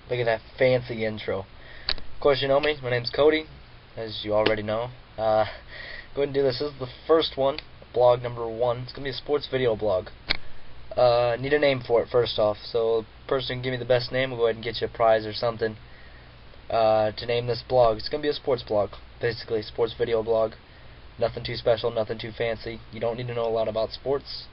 Look at that fancy intro. Of course, you know me. My name's Cody, as you already know. Go ahead and do this. This is the first one, blog number 1. It's going to be a sports video blog. Need a name for it first off. So, the person who can give me the best name will go ahead and get you a prize or something to name this blog. It's going to be a sports blog, basically, sports video blog. Nothing too special, nothing too fancy. You don't need to know a lot about sports.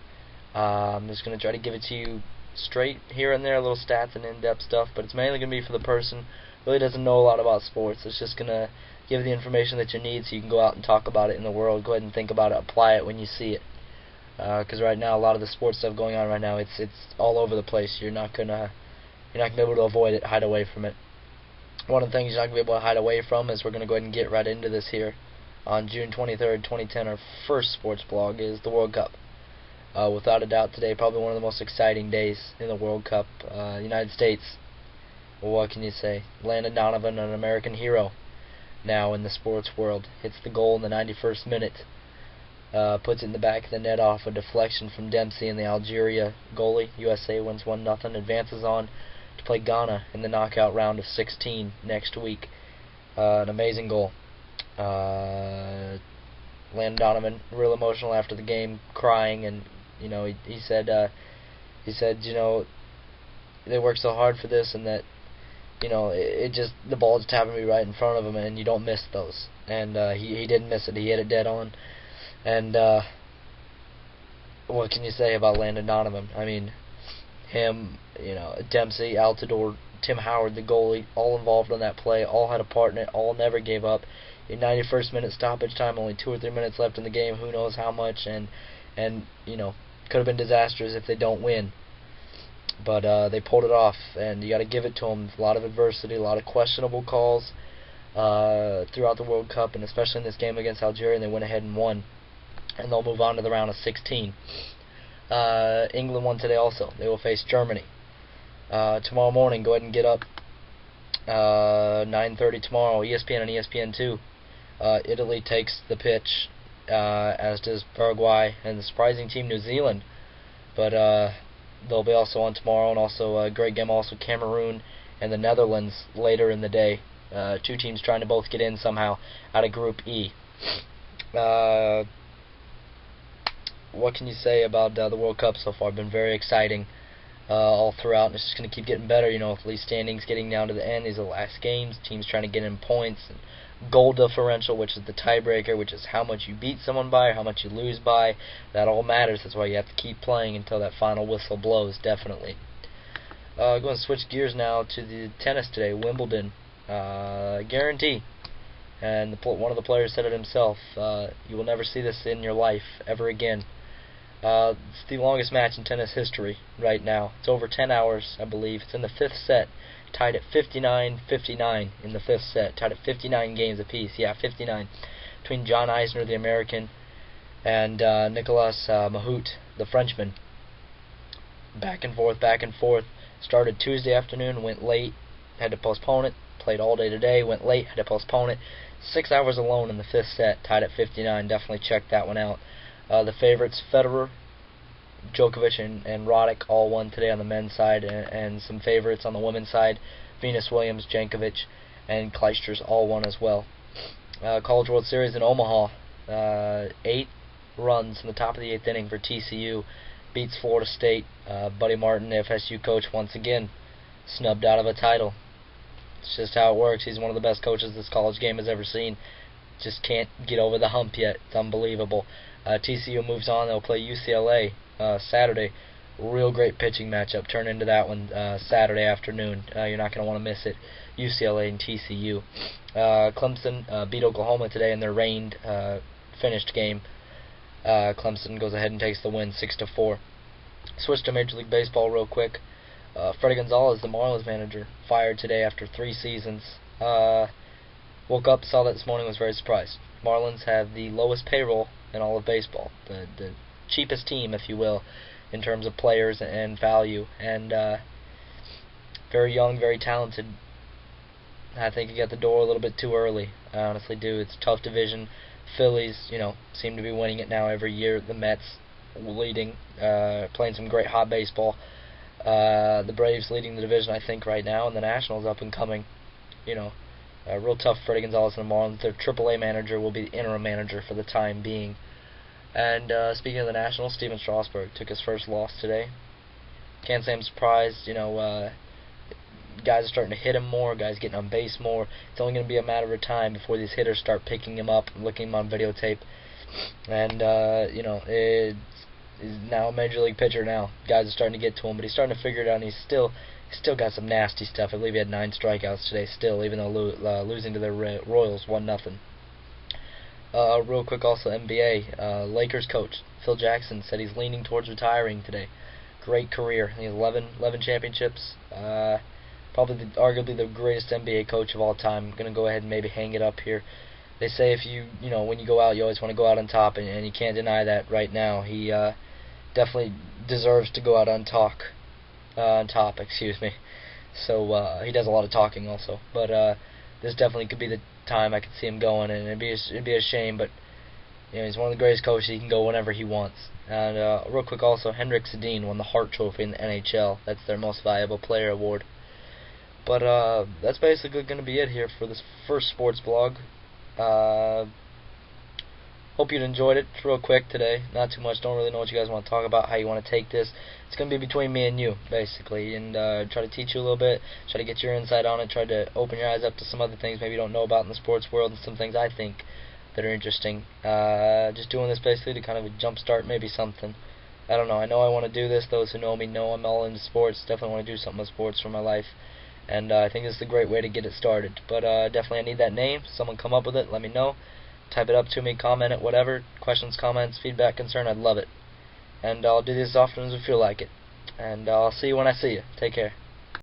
I'm just going to try to give it to you straight here and there, little stats and in-depth stuff, but it's mainly going to be for the person who really doesn't know a lot about sports. It's just going to give you the information that you need so you can go out and talk about it in the world. Go ahead and think about it, apply it when you see it. Because right now, a lot of the sports stuff going on right now, it's all over the place. You're not gonna be able to avoid it, hide away from it. One of the things you're not gonna be able to hide away from is we're gonna go ahead and get right into this here. On June 23rd, 2010, our first sports blog is the World Cup. Without a doubt, today probably one of the most exciting days in the World Cup. United States, well, what can you say? Landon Donovan, an American hero now in the sports world, hits the goal in the 91st minute. Puts it in the back of the net off a deflection from Dempsey and the Algeria goalie. USA wins 1-0, advances on to play Ghana in the knockout round of 16 next week. An amazing goal. Landon Donovan, real emotional after the game, crying, and he said they worked so hard for this, and that it just, the ball just happened to be right in front of him, and you don't miss those. And he didn't miss it. He hit it dead on. And what can you say about Landon Donovan? I mean, him, Dempsey, Altidore, Tim Howard, the goalie, all involved on that play, all had a part in it, all never gave up. In 91st minute stoppage time, only 2 or 3 minutes left in the game, who knows how much, and could have been disastrous if they don't win. But they pulled it off, and you got to give it to them. A lot of adversity, a lot of questionable calls throughout the World Cup, and especially in this game against Algeria, and they went ahead and won. And they'll move on to the round of 16. England won today also. They will face Germany. Tomorrow morning, go ahead and get up. 9:30 tomorrow, ESPN and ESPN2. Italy takes the pitch, as does Uruguay, and the surprising team, New Zealand. But they'll be also on tomorrow, and also a great game, also Cameroon and the Netherlands later in the day. 2 teams trying to both get in somehow out of Group E. What can you say about the World Cup so far? Been very exciting all throughout, and it's just going to keep getting better. With these standings getting down to the end, these are the last games, teams trying to get in points, and goal differential, which is the tiebreaker, which is how much you beat someone by or how much you lose by. That all matters. That's why you have to keep playing until that final whistle blows, definitely. Going to switch gears now to the tennis today, Wimbledon. Guarantee. And one of the players said it himself, you will never see this in your life ever again. It's the longest match in tennis history right now. It's over 10 hours, I believe. It's in the 5th set, tied at 59-59 in the 5th set, tied at 59 games apiece. Yeah, 59. Between John Isner, the American, and Nicolas Mahut, the Frenchman. Back and forth, back and forth. Started Tuesday afternoon, went late, had to postpone it. Played all day today, went late, had to postpone it. 6 hours alone in the 5th set, tied at 59. Definitely check that one out. The favorites, Federer, Djokovic, and Roddick, all won today on the men's side, and some favorites on the women's side, Venus Williams, Jankovic, and Clijsters, all won as well. College World Series in Omaha, 8 runs in the top of the 8th inning for TCU, beats Florida State. Buddy Martin, the FSU coach, once again snubbed out of a title. It's just how it works. He's one of the best coaches this college game has ever seen. Just can't get over the hump yet. It's unbelievable. TCU moves on. They'll play UCLA Saturday. Real great pitching matchup. Turn into that one Saturday afternoon. You're not going to want to miss it. UCLA and TCU. Clemson beat Oklahoma today in their rained finished game. Clemson goes ahead and takes the win 6-4. Switch to Major League Baseball real quick. Freddie Gonzalez, the Marlins manager, fired today after 3 seasons. Woke up, saw that this morning, was very surprised. Marlins have the lowest payroll in all of baseball, the cheapest team, if you will, in terms of players and value, and very young, very talented. I think he got the door a little bit too early. I honestly do. It's a tough division. Phillies, seem to be winning it now every year. The Mets leading, playing some great hot baseball. The Braves leading the division, I think, right now, and the Nationals up and coming. You know, real tough for Freddie Gonzalez and the Marlins. Their AAA manager will be the interim manager for the time being. And speaking of the Nationals, Steven Strasburg took his first loss today. Can't say I'm surprised. Guys are starting to hit him more. Guys getting on base more. It's only going to be a matter of time before these hitters start picking him up and looking him on videotape. And he's now a major league pitcher now. Guys are starting to get to him, but he's starting to figure it out. And he's still got some nasty stuff. I believe he had 9 strikeouts today. Still, even though losing to the Royals 1-0. Real quick, also NBA. Lakers coach Phil Jackson said he's leaning towards retiring today. Great career. He has 11 championships. Probably arguably the greatest NBA coach of all time. I'm gonna go ahead and maybe hang it up here. They say if when you go out, you always want to go out on top, and you can't deny that right now. He definitely deserves to go out on top. Excuse me. So he does a lot of talking also, but this definitely could be the time I could see him going, and it'd be a shame, but he's one of the greatest coaches. He can go whenever he wants. And real quick, also Henrik Sedin won the Hart Trophy in the NHL. That's their most valuable player award. But that's basically going to be it here for this first sports blog. Hope you enjoyed it. It's real quick today. Not too much. Don't really know what you guys want to talk about, how you want to take this. It's going to be between me and you, basically. And try to teach you a little bit. Try to get your insight on it. Try to open your eyes up to some other things maybe you don't know about in the sports world, and some things I think that are interesting. Just doing this basically to kind of jumpstart maybe something. I don't know. I know I want to do this. Those who know me know I'm all into sports. Definitely want to do something with sports for my life. And I think this is a great way to get it started. But definitely I need that name. Someone come up with it. Let me know. Type it up to me. Comment it. Whatever. Questions, comments, feedback, concern. I'd love it. And I'll do this as often as I feel like it. And I'll see you when I see you. Take care.